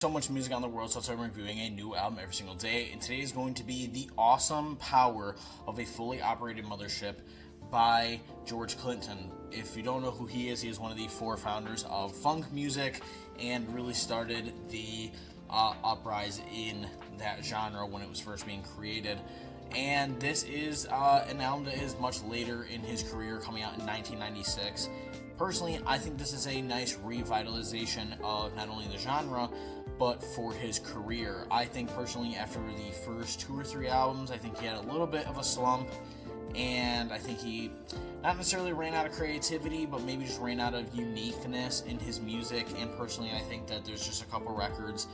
So much music on the world, so I'm reviewing a new album every single day, and today is going to be The Awesome Power of a Fully Operated Mothership by George Clinton. If you don't know who he is one of the four founders of funk music and really started the uprise in that genre when it was first being created. And this is an album that is much later in his career, coming out in 1996. Personally, I think this is a nice revitalization of not only the genre, but for his career. I think personally, after the first 2 or 3 albums, I think he had a little bit of a slump, and I think he not necessarily ran out of creativity, but maybe just ran out of uniqueness in his music. And personally, I think that there's just a couple records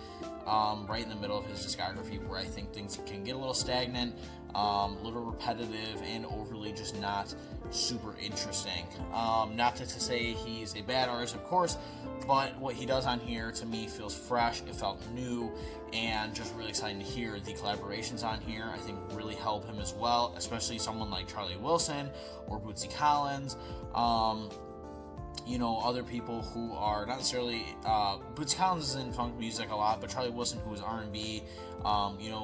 right in the middle of his discography where I think things can get a little stagnant, a little repetitive, and overly just not super interesting. Not to say he's a bad artist, of course, but what he does on here to me feels fresh, it felt new, and just really exciting to hear. The collaborations on here I think really help him as well, especially someone like Charlie Wilson or Bootsy Collins. Other people who are not necessarily Bootsy Collins is in funk music a lot, but Charlie Wilson, who is R&B,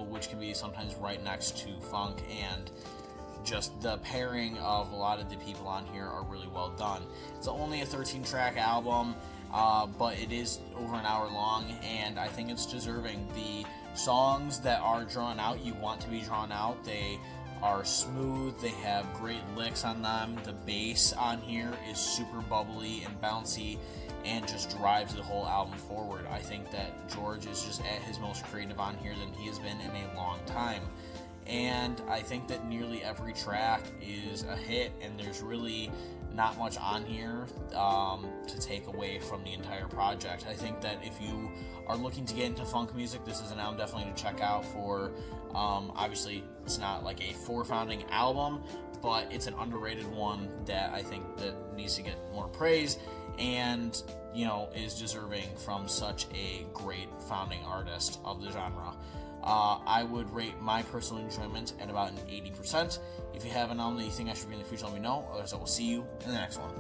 which can be sometimes right next to funk, and just the pairing of a lot of the people on here are really well done. It's only a 13-track album, but it is over an hour long, and I think it's deserving. The songs that are drawn out, you want to be drawn out. They are smooth, they have great licks on them. The bass on here is super bubbly and bouncy and just drives the whole album forward. I think that George is just at his most creative on here than he has been in a long time. And I think that nearly every track is a hit, and there's really not much on here to take away from the entire project. I think that if you are looking to get into funk music, this is an album definitely to check out for. Obviously, it's not like a four-founding album, but it's an underrated one that I think that needs to get more praise and, is deserving from such a great founding artist of the genre. I would rate my personal enjoyment at about an 80%. If you have an album that you think I should review in the future, let me know. Otherwise, I will see you in the next one.